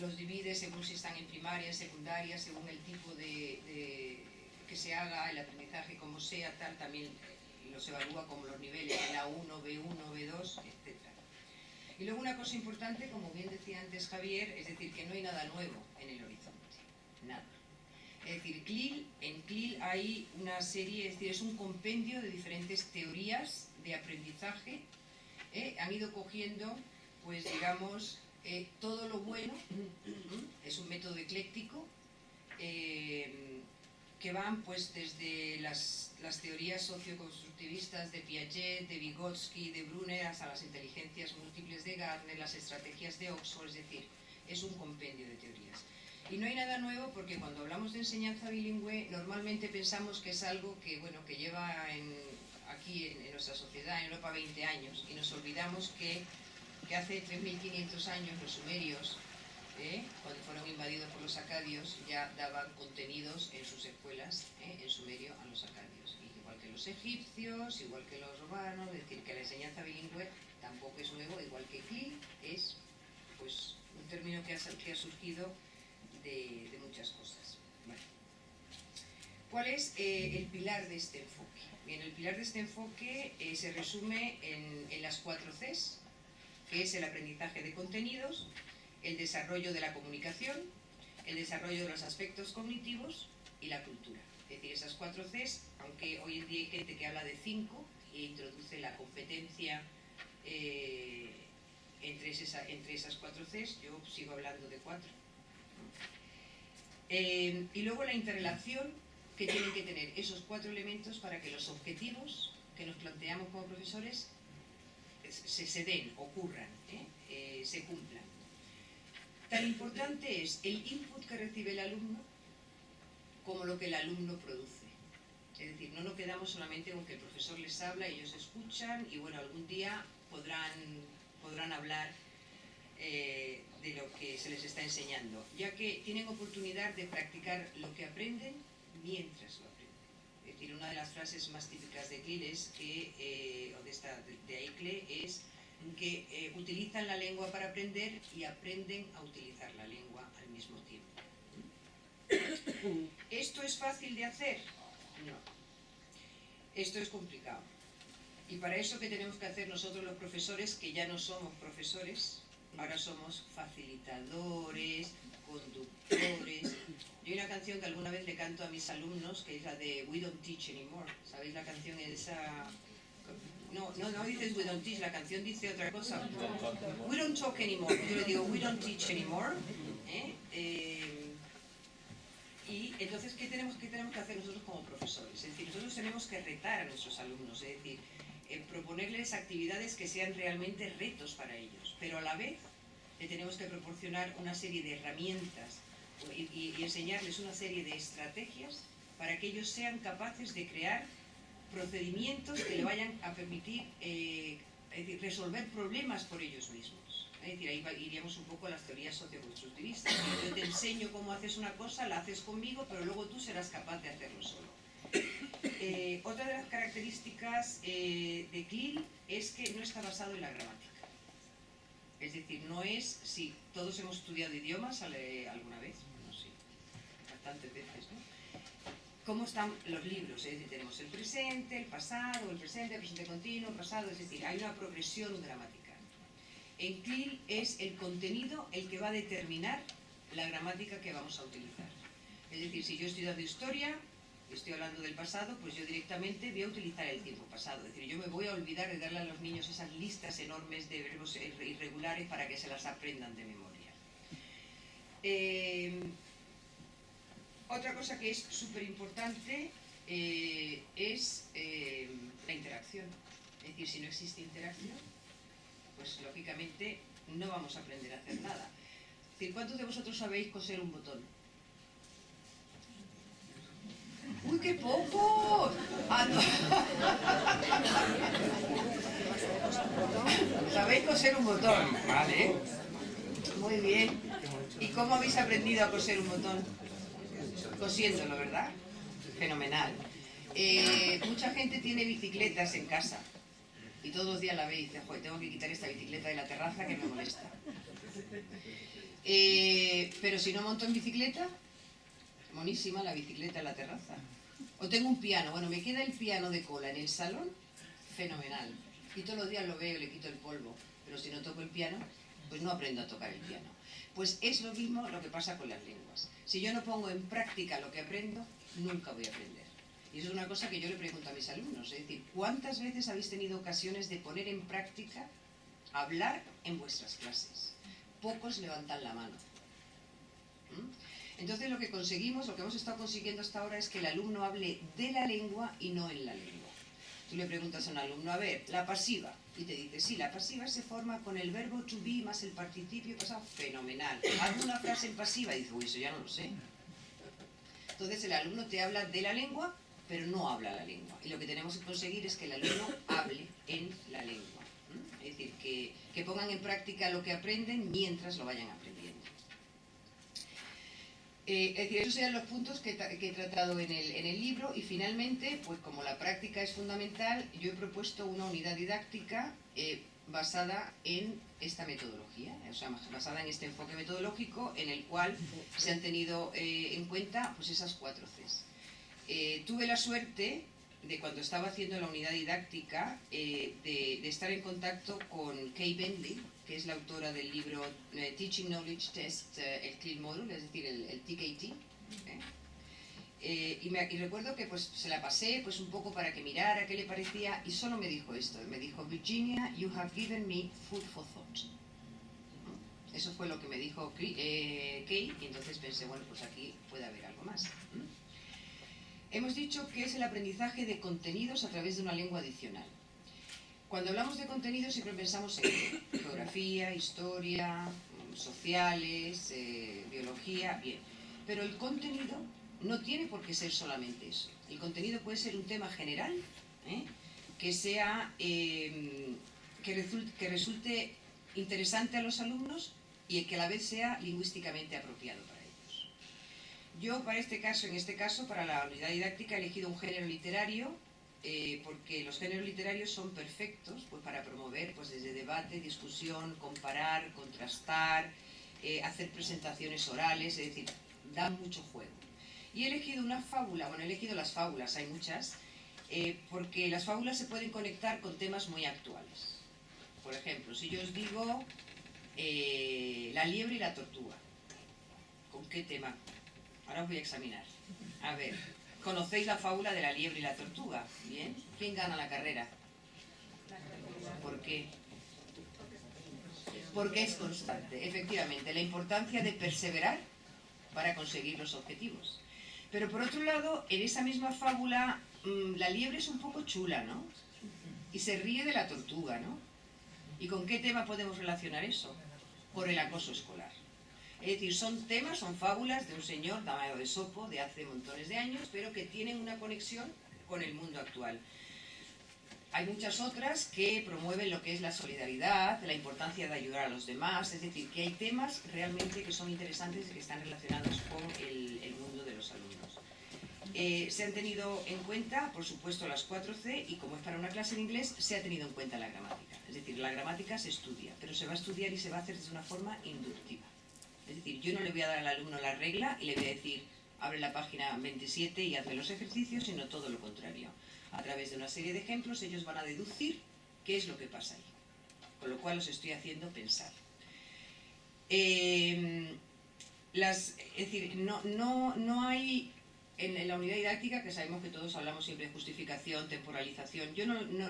los divide según si están en primaria, en secundaria, según el tipo que se haga, el aprendizaje como sea, tal, también los evalúa como los niveles de la 1, B1, B2, etc. Y luego una cosa importante, como bien decía antes Javier, es decir, que no hay nada nuevo en el horizonte, nada. Es decir, en CLIL hay una serie, es decir, es un compendio de diferentes teorías de aprendizaje. Han ido cogiendo, pues digamos, todo lo bueno, es un método ecléctico, que van pues desde las teorías socioconstructivistas de Piaget, de Vygotsky, de Brunner, hasta las inteligencias múltiples de Gardner, las estrategias de Oxford. Es decir, es un compendio de teorías. Y no hay nada nuevo, porque cuando hablamos de enseñanza bilingüe normalmente pensamos que es algo que, bueno, que lleva aquí en nuestra sociedad, en Europa, 20 años, y nos olvidamos que hace 3.500 años los sumerios, cuando fueron invadidos por los acadios, ya daban contenidos en sus escuelas, en sumerio, a los acadios. Igual que los egipcios, igual que los romanos. Es decir, que la enseñanza bilingüe tampoco es nuevo, igual que CLIL es, pues, un término que ha surgido de muchas cosas. Bueno. ¿Cuál es el pilar de este enfoque? Bien, el pilar de este enfoque se resume en las 4 Cs, que es el aprendizaje de contenidos, el desarrollo de la comunicación, el desarrollo de los aspectos cognitivos y la cultura. Es decir, esas 4 Cs, aunque hoy en día hay gente que habla de 5 e introduce la competencia entre esas 4 Cs, yo sigo hablando de 4. Y luego la interrelación que tienen que tener esos 4 elementos para que los objetivos que nos planteamos como profesores se den, ocurran, se cumplan. Tan importante es el input que recibe el alumno como lo que el alumno produce. Es decir, no nos quedamos solamente con que el profesor les habla y ellos escuchan, y bueno, algún día podrán hablar de lo que se les está enseñando, ya que tienen oportunidad de practicar lo que aprenden mientras lo aprenden. Es decir, una de las frases más típicas de CLIL es que, o de Aicle, es que utilizan la lengua para aprender y aprenden a utilizar la lengua al mismo tiempo. ¿Esto es fácil de hacer? No. Esto es complicado. Y para eso, ¿qué tenemos que hacer nosotros los profesores, que ya no somos profesores, ahora somos facilitadores, conductores. Yo hay una canción que alguna vez le canto a mis alumnos, que es la de We Don't Teach Anymore. ¿Sabéis la canción esa? No dices We Don't Teach, la canción dice otra cosa. We Don't Talk Anymore. Yo le digo We Don't Teach Anymore. Y entonces, ¿qué tenemos que hacer nosotros como profesores? Es decir, nosotros tenemos que retar a nuestros alumnos, es decir, proponerles actividades que sean realmente retos para ellos, pero a la vez le tenemos que proporcionar una serie de herramientas y enseñarles una serie de estrategias para que ellos sean capaces de crear procedimientos que le vayan a permitir es decir, resolver problemas por ellos mismos. Es decir, ahí iríamos un poco a las teorías socioconstructivistas. Yo te enseño cómo haces una cosa, la haces conmigo, pero luego tú serás capaz de hacerlo solo. Otra de las características de CLIL es que no está basado en la gramática. Es decir, no es... Sí, todos hemos estudiado idiomas alguna vez, no sé, bastantes veces, ¿no? ¿Cómo están los libros? Es decir, tenemos el presente, el pasado, el presente continuo, el pasado, es decir, hay una progresión gramatical. En CLIL es el contenido el que va a determinar la gramática que vamos a utilizar. Es decir, si yo estoy dando historia, estoy hablando del pasado, pues yo directamente voy a utilizar el tiempo pasado. Es decir, yo me voy a olvidar de darle a los niños esas listas enormes de verbos irregulares para que se las aprendan de memoria. Otra cosa que es súper importante es la interacción. Es decir, si no existe interacción, pues lógicamente no vamos a aprender a hacer nada. Es decir, ¿cuántos de vosotros sabéis coser un botón? ¡Uy, qué pocos! Ah, no. ¿Sabéis coser un botón? Vale. Muy bien. ¿Y cómo habéis aprendido a coser un botón? Cosiéndolo, ¿verdad? Fenomenal. Mucha gente tiene bicicletas en casa y todos los días la ve y dice, joder, tengo que quitar esta bicicleta de la terraza que me molesta. Pero si no monto en bicicleta, monísima la bicicleta en la terraza. O tengo un piano, bueno, me queda el piano de cola en el salón, fenomenal. Y todos los días lo veo, le quito el polvo. Pero si no toco el piano, pues no aprendo a tocar el piano. Pues es lo mismo lo que pasa con las lenguas. Si yo no pongo en práctica lo que aprendo, nunca voy a aprender. Y eso es una cosa que yo le pregunto a mis alumnos. Es decir, ¿cuántas veces habéis tenido ocasiones de poner en práctica hablar en vuestras clases? Pocos levantan la mano. Entonces lo que conseguimos, lo que hemos estado consiguiendo hasta ahora es que el alumno hable de la lengua y no en la lengua. Tú le preguntas a un alumno, a ver, la pasiva, y te dice, sí, la pasiva se forma con el verbo to be más el participio pasado, fenomenal. Haz una frase en pasiva, y dice, uy, eso ya no lo sé. Entonces el alumno te habla de la lengua, pero no habla la lengua. Y lo que tenemos que conseguir es que el alumno hable en la lengua. Es decir, que pongan en práctica lo que aprenden mientras lo vayan aprendiendo. Es decir, esos serían los puntos que he tratado en el libro y finalmente, pues como la práctica es fundamental, yo he propuesto una unidad didáctica basada en esta metodología, o sea, basada en este enfoque metodológico en el cual se han tenido en cuenta pues esas 4 Cs. Tuve la suerte de cuando estaba haciendo la unidad didáctica de estar en contacto con Kay Bentley, que es la autora del libro Teaching Knowledge Test, el CLIL Module, es decir, el TKT. Y recuerdo que pues se la pasé pues un poco para que mirara qué le parecía y solo me dijo esto, me dijo, Virginia, you have given me food for thought. Eso fue lo que me dijo Kay y entonces pensé, bueno, pues aquí puede haber algo más. Hemos dicho que es el aprendizaje de contenidos a través de una lengua adicional. Cuando hablamos de contenidos siempre pensamos en geografía, historia, sociales, biología, bien. Pero el contenido no tiene por qué ser solamente eso. El contenido puede ser un tema general, que sea, que resulte interesante a los alumnos y que a la vez sea lingüísticamente apropiado para ellos. Yo para en este caso, para la unidad didáctica he elegido un género literario porque los géneros literarios son perfectos pues, para promover pues, desde debate, discusión, comparar, contrastar, hacer presentaciones orales, es decir, dan mucho juego. Y he elegido una fábula, bueno, he elegido las fábulas, hay muchas, porque las fábulas se pueden conectar con temas muy actuales. Por ejemplo, si yo os digo La liebre y la tortuga. ¿Con qué tema? Ahora os voy a examinar. A ver, ¿conocéis la fábula de la liebre y la tortuga? Bien. ¿Quién gana la carrera? ¿Por qué? Porque es constante, efectivamente, la importancia de perseverar para conseguir los objetivos. Pero por otro lado, en esa misma fábula, la liebre es un poco chula, ¿no? Y se ríe de la tortuga, ¿no? ¿Y con qué tema podemos relacionar eso? Por el acoso escolar. Es decir, son temas, son fábulas de un señor llamado Esopo de hace montones de años, pero que tienen una conexión con el mundo actual. Hay muchas otras que promueven lo que es la solidaridad, la importancia de ayudar a los demás, es decir, que hay temas realmente que son interesantes y que están relacionados con el mundo de los alumnos. Se han tenido en cuenta, por supuesto, las 4C y como es para una clase de inglés, se ha tenido en cuenta la gramática. Es decir, la gramática se estudia, pero se va a estudiar y se va a hacer de una forma inductiva. Es decir, yo no le voy a dar al alumno la regla y le voy a decir, abre la página 27 y hazme los ejercicios, sino todo lo contrario. A través de una serie de ejemplos ellos van a deducir qué es lo que pasa ahí, con lo cual los estoy haciendo pensar. Es decir, no hay en la unidad didáctica, que sabemos que todos hablamos siempre de justificación, temporalización,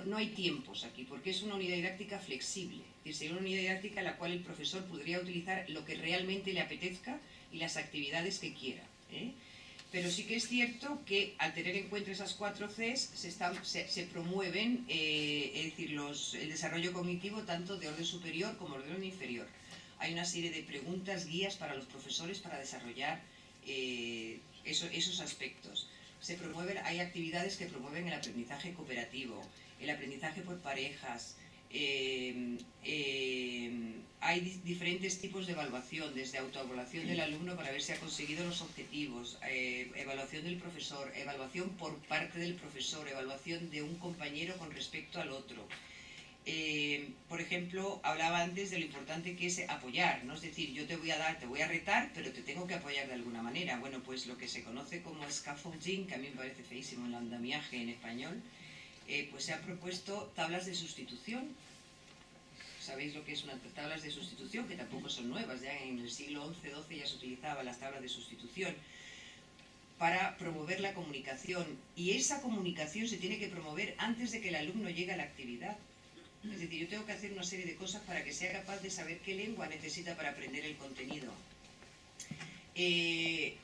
no hay tiempos aquí, porque es una unidad didáctica flexible, es decir, sería una unidad didáctica en la cual el profesor podría utilizar lo que realmente le apetezca y las actividades que quiera, ¿eh? Pero sí que es cierto que al tener en cuenta esas 4 Cs se promueven es decir, el desarrollo cognitivo tanto de orden superior como de orden inferior. Hay una serie de preguntas, guías para los profesores para desarrollar esos aspectos. Hay actividades que promueven el aprendizaje cooperativo, el aprendizaje por parejas. Hay diferentes tipos de evaluación, desde autoevaluación del alumno para ver si ha conseguido los objetivos, evaluación del profesor, evaluación por parte del profesor, evaluación de un compañero con respecto al otro. Por ejemplo, hablaba antes de lo importante que es apoyar, ¿no? Es decir, yo te voy a retar, pero te tengo que apoyar de alguna manera. Bueno, pues lo que se conoce como scaffolding, que a mí me parece feísimo el andamiaje en español, pues se han propuesto tablas de sustitución. Sabéis lo que es unas tablas de sustitución, que tampoco son nuevas, ya en el siglo XI-XII ya se utilizaban las tablas de sustitución para promover la comunicación, y esa comunicación se tiene que promover antes de que el alumno llegue a la actividad. Es decir, yo tengo que hacer una serie de cosas para que sea capaz de saber qué lengua necesita para aprender el contenido.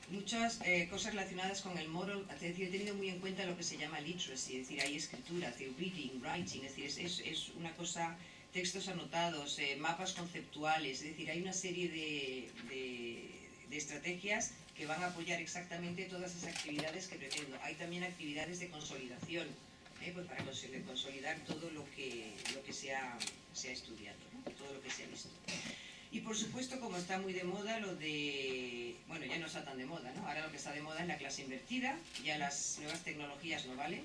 Muchas cosas relacionadas con el moral, es decir, he tenido muy en cuenta lo que se llama literacy, es decir, hay escritura, es decir, reading, writing, es decir, es una cosa, textos anotados, mapas conceptuales, es decir, hay una serie de estrategias que van a apoyar exactamente todas esas actividades que pretendo. Hay también actividades de consolidación, pues para consolidar todo lo que se ha estudiado, ¿no? Todo lo que se ha visto. Y por supuesto, como está muy de moda lo de... Bueno, ya no está tan de moda, ¿no? Ahora lo que está de moda es la clase invertida, ya las nuevas tecnologías no valen.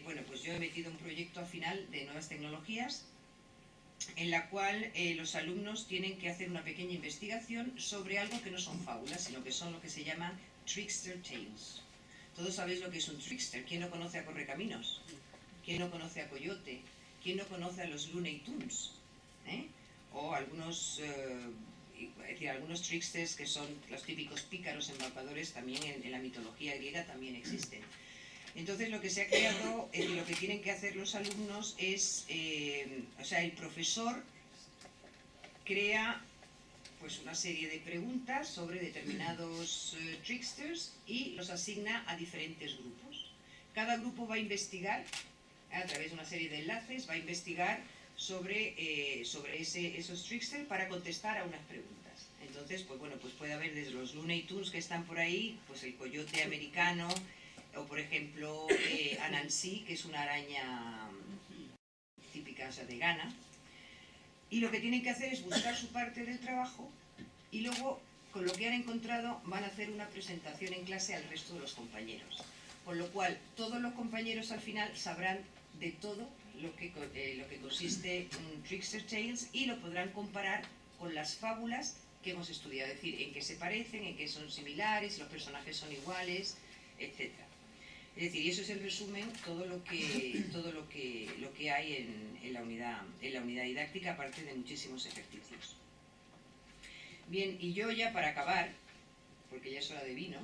Bueno, pues yo he metido un proyecto al final de nuevas tecnologías en la cual los alumnos tienen que hacer una pequeña investigación sobre algo que no son fábulas, sino que son lo que se llama trickster tales. Todos sabéis lo que es un trickster. ¿Quién no conoce a Correcaminos? ¿Quién no conoce a Coyote? ¿Quién no conoce a los Looney Tunes? O algunos, algunos tricksters que son los típicos pícaros embaucadores, también en la mitología griega también existen. Entonces lo que se ha creado, lo que tienen que hacer los alumnos es, el profesor crea pues una serie de preguntas sobre determinados tricksters y los asigna a diferentes grupos. Cada grupo va a investigar, a través de una serie de enlaces, va a investigar sobre esos tricksters para contestar a unas preguntas. Entonces, pues bueno, pues puede haber desde los Looney Tunes que están por ahí, pues el coyote americano, o por ejemplo Anansi, que es una araña típica, o sea, de Ghana. Y lo que tienen que hacer es buscar su parte del trabajo y luego, con lo que han encontrado, van a hacer una presentación en clase al resto de los compañeros. Con lo cual, todos los compañeros al final sabrán de todo lo que consiste un Trickster Tales y lo podrán comparar con las fábulas que hemos estudiado. Es decir, en qué se parecen, en qué son similares, los personajes son iguales, etc. Es decir, y eso es el resumen, todo lo que hay en la unidad didáctica, aparte de muchísimos ejercicios. Bien, y yo ya para acabar, porque ya es hora de vino,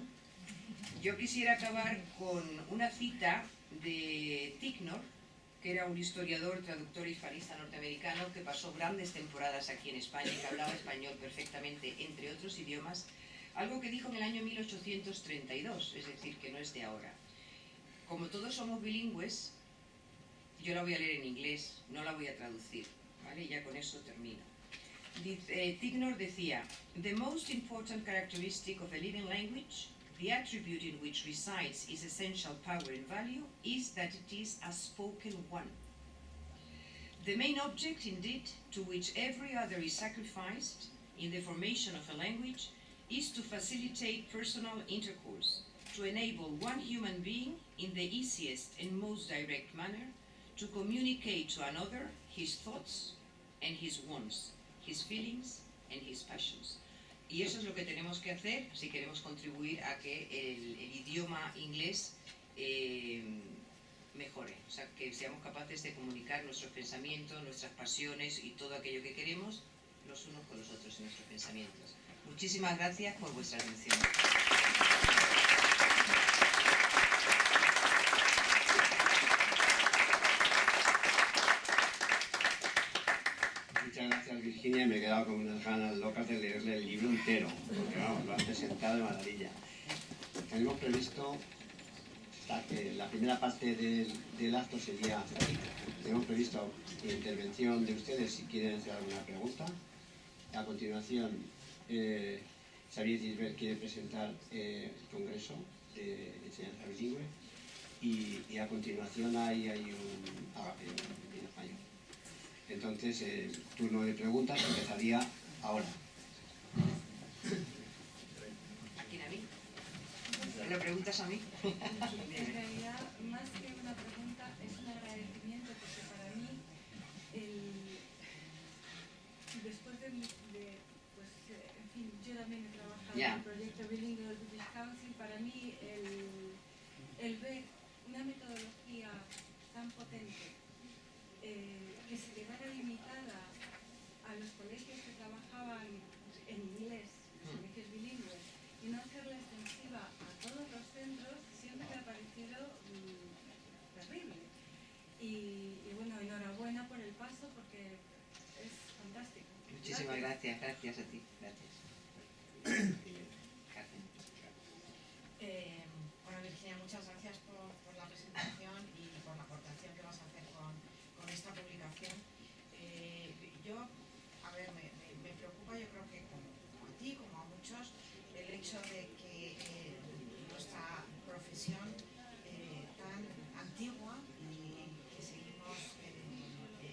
yo quisiera acabar con una cita de Ticknor, que era un historiador, traductor hispanista norteamericano que pasó grandes temporadas aquí en España y que hablaba español perfectamente, entre otros idiomas, algo que dijo en el año 1832, es decir, que no es de ahora. Como todos somos bilingües, yo la voy a leer en inglés, no la voy a traducir, ¿vale? Y ya con eso termino. Ticknor decía, "The most important characteristic of a living language, the attribute in which resides its essential power and value, is that it is a spoken one. The main object, indeed, to which every other is sacrificed in the formation of a language, is to facilitate personal intercourse, to enable one human being, in the easiest and most direct manner, to communicate to another his thoughts and his wants, his feelings and his passions." Y eso es lo que tenemos que hacer si queremos contribuir a que el idioma inglés mejore. O sea, que seamos capaces de comunicar nuestros pensamientos, nuestras pasiones y todo aquello que queremos los unos con los otros en nuestros pensamientos. Muchísimas gracias por vuestra atención. Muchas gracias, Virginia. Me he quedado con unas ganas locas de leerle el libro entero, porque vamos, lo has presentado de maravilla. Tenemos previsto que la primera parte del acto sería hasta aquí. Tenemos previsto la intervención de ustedes si quieren hacer alguna pregunta. A continuación, Xavier Gilbert quiere presentar el Congreso de Enseñanza Bilingüe y a continuación hay un en español. Entonces, el turno de preguntas empezaría ahora. ¿A quién, a mí? ¿Me lo preguntas a mí? En realidad, más que una pregunta, es un agradecimiento, porque para mí, después pues, en fin, yo también he trabajado en el proyecto Bilingual British Council, para mí el ver una metodología tan potente que se quedara limitada a los colegios que trabajaban en inglés, los colegios bilingües, y no hacerla extensiva a todos los centros, siempre me ha parecido terrible. Y bueno, enhorabuena por el paso, porque es fantástico. Muchísimas gracias a ti. Gracias. Bueno, Virginia, muchas gracias por la presentación y por la aportación que vas a hacer con esta publicación. Me preocupa, yo creo que como a ti, como a muchos, el hecho de que nuestra profesión tan antigua y que seguimos,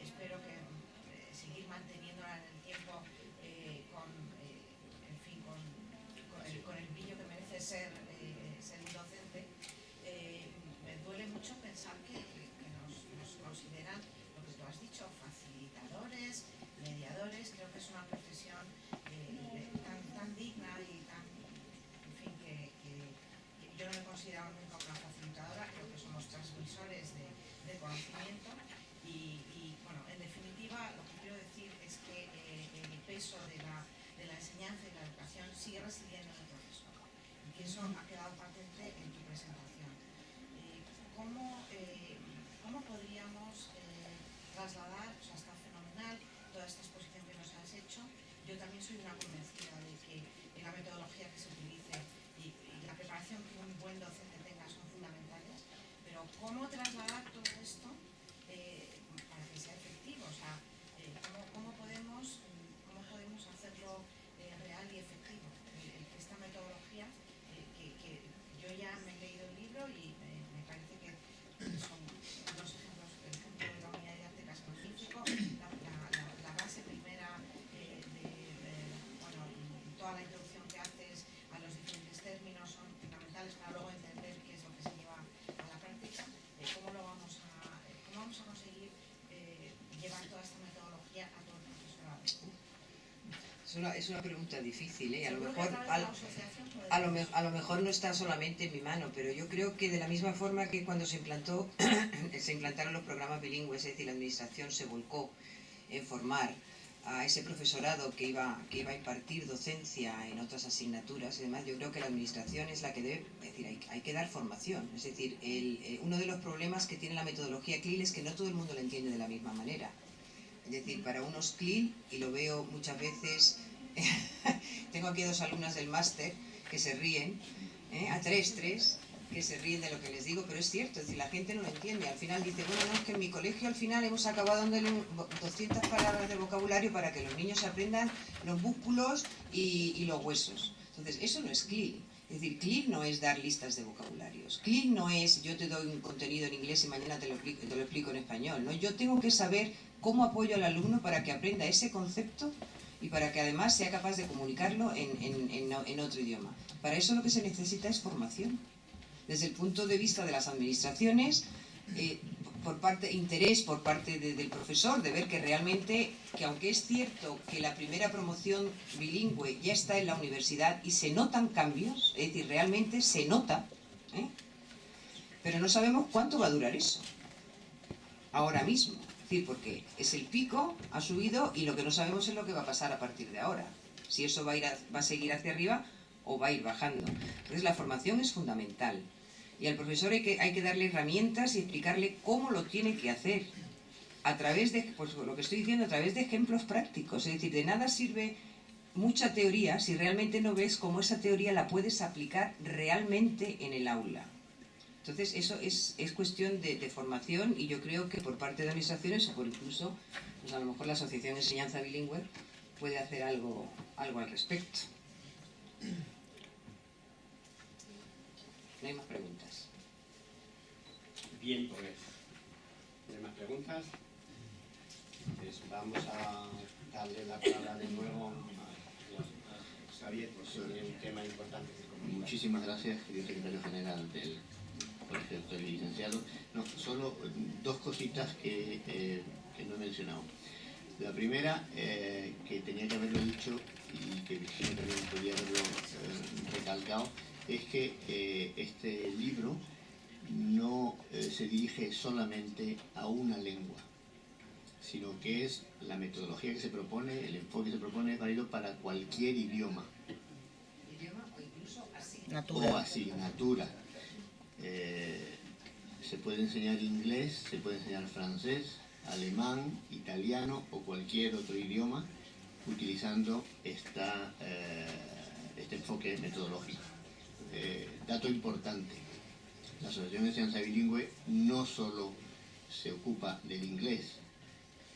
espero que seguir manteniéndola en el tiempo con el brillo que merece ser un docente, me duele mucho pensar que nos consideran, lo que tú has dicho, facilitadores, mediadores. Creo que es una profesión tan digna y tan, en fin, que yo no me considero nunca una facilitadora. Creo que somos transmisores de conocimiento y bueno, en definitiva, lo que quiero decir es que el peso de la enseñanza y la educación sigue residiendo en el profesor, y que eso ha quedado patente en tu presentación. ¿Cómo podríamos trasladar? O sea, está fenomenal toda esta exposición que nos has hecho. Yo también soy una convencida de que la metodología que se utilice y la preparación que un buen docente tenga son fundamentales, pero ¿cómo trasladar todo esto para que sea efectivo? O sea, ¿cómo podemos hacerlo real y efectivo? Esta metodología, que yo ya me he leído el libro y me parece que son dos ejemplos. El ejemplo de la unidad didáctica es magnífico. La base primera toda la introducción que haces a los diferentes términos son fundamentales para luego entender qué es lo que se lleva a la práctica. ¿Cómo vamos a conseguir llevar toda esta metodología a todo el profesorado? Es una pregunta difícil, ¿eh? A lo mejor no está solamente en mi mano, pero yo creo que de la misma forma que cuando se implantaron los programas bilingües, es decir, la administración se volcó en formar a ese profesorado que iba a impartir docencia en otras asignaturas y demás, yo creo que la administración es la que debe, es decir, hay que dar formación. Es decir, uno de los problemas que tiene la metodología CLIL es que no todo el mundo la entiende de la misma manera. Es decir, para unos CLIL, y lo veo muchas veces, tengo aquí 2 alumnas del máster que se ríen, a 3, que se ríen de lo que les digo, pero es cierto, es decir, la gente no lo entiende. Al final dice, bueno, no, es que en mi colegio al final hemos acabado dándole 200 palabras de vocabulario para que los niños aprendan los músculos y los huesos. Entonces, eso no es CLIL. Es decir, CLIL no es dar listas de vocabularios. CLIL no es yo te doy un contenido en inglés y mañana te lo explico en español. ¿No? Yo tengo que saber cómo apoyo al alumno para que aprenda ese concepto y para que además sea capaz de comunicarlo en otro idioma. Para eso lo que se necesita es formación. Desde el punto de vista de las administraciones, interés por parte del profesor, de ver que realmente, que aunque es cierto que la primera promoción bilingüe ya está en la universidad y se notan cambios, es decir, realmente se nota, pero no sabemos cuánto va a durar eso, ahora mismo. Es decir, porque es el pico, ha subido y lo que no sabemos es lo que va a pasar a partir de ahora. Si eso va a seguir hacia arriba o va a ir bajando. Entonces la formación es fundamental. Y al profesor hay que darle herramientas y explicarle cómo lo tiene que hacer. A través de, pues lo que estoy diciendo, a través de ejemplos prácticos. Es decir, de nada sirve mucha teoría si realmente no ves cómo esa teoría la puedes aplicar realmente en el aula. Entonces, eso es cuestión de formación y yo creo que por parte de administraciones o por incluso, pues a lo mejor la Asociación de Enseñanza Bilingüe puede hacer algo al respecto. No hay más preguntas. Bien, pues, ¿no hay más preguntas? Pues vamos a darle la palabra de nuevo a Xavier, por sobre un tema importante. Muchísimas gracias, querido secretario general del Colegio de Licenciados. No, solo 2 cositas que no he mencionado. La primera, que tenía que haberlo dicho y que Virginia también podría haberlo recalcado, es que este libro no se dirige solamente a una lengua, sino que es la metodología que se propone, el enfoque que se propone es válido para cualquier idioma. Idioma o incluso O asignatura. Se puede enseñar inglés, se puede enseñar francés, alemán, italiano o cualquier otro idioma utilizando este enfoque metodológico. Dato importante, la Asociación de Enseñanza Bilingüe no solo se ocupa del inglés.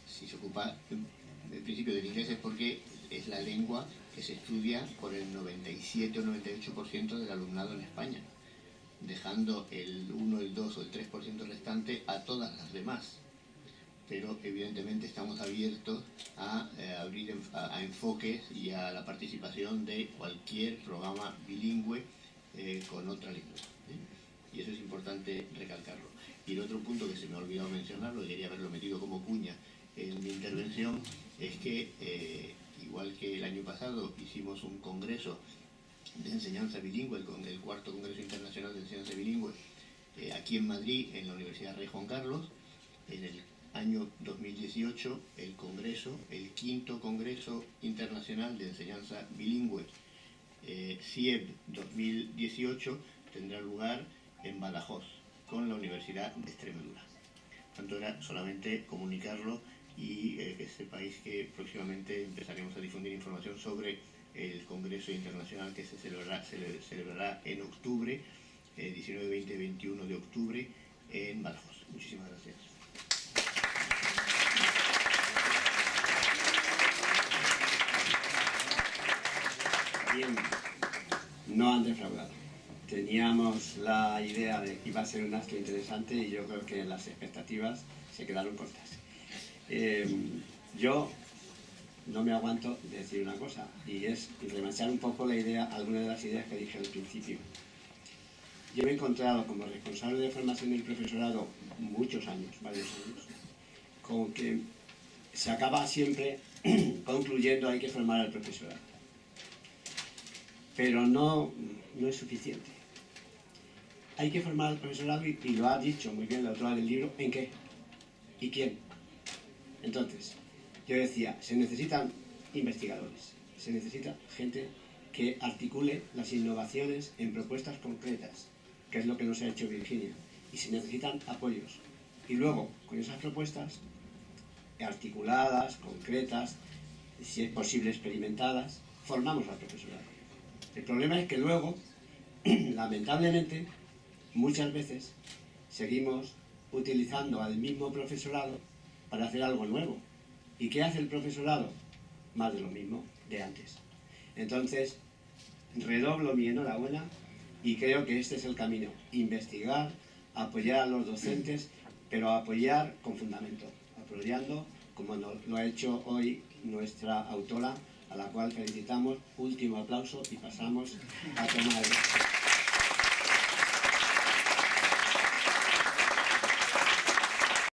Si se ocupa en principio del inglés es porque es la lengua que se estudia por el 97 o 98% del alumnado en España, dejando el 1, el 2 o el 3% restante a todas las demás. Pero evidentemente estamos abiertos a abrir a enfoques y a la participación de cualquier programa bilingüe con otra lengua. Y eso es importante recalcarlo. Y el otro punto que se me ha olvidado mencionarlo, y quería haberlo metido como cuña en mi intervención, es que igual que el año pasado hicimos un congreso de enseñanza bilingüe, el 4º Congreso Internacional de Enseñanza Bilingüe, aquí en Madrid, en la Universidad Rey Juan Carlos. En el año 2018, el 5º Congreso Internacional de Enseñanza Bilingüe, CIEB 2018, tendrá lugar en Badajoz, con la Universidad de Extremadura. Tanto era solamente comunicarlo y que sepáis que próximamente empezaremos a difundir información sobre el Congreso Internacional que se celebrará en octubre, 19, 20 y 21 de octubre, en Badajoz. Muchísimas gracias. Bien, no han defraudado. Teníamos la idea de que iba a ser un acto interesante y yo creo que las expectativas se quedaron cortas. Yo no me aguanto de decir una cosa, y es remanchar un poco algunas de las ideas que dije al principio. Yo me he encontrado como responsable de formación del profesorado muchos años, varios años, con que se acaba siempre concluyendo hay que formar al profesorado. Pero no es suficiente. Hay que formar al profesorado y lo ha dicho muy bien la autora del libro, ¿en qué? ¿Y quién? Entonces, yo decía, se necesitan investigadores, se necesita gente que articule las innovaciones en propuestas concretas, que es lo que nos ha hecho Virginia, y se necesitan apoyos. Y luego, con esas propuestas articuladas, concretas, si es posible experimentadas, formamos al profesorado. El problema es que luego, lamentablemente, muchas veces seguimos utilizando al mismo profesorado para hacer algo nuevo. ¿Y qué hace el profesorado? Más de lo mismo de antes. Entonces, redoblo mi enhorabuena y creo que este es el camino. Investigar, apoyar a los docentes, pero apoyar con fundamento, apoyando como lo ha hecho hoy nuestra autora, a la cual felicitamos. Último aplauso y pasamos a tomar el...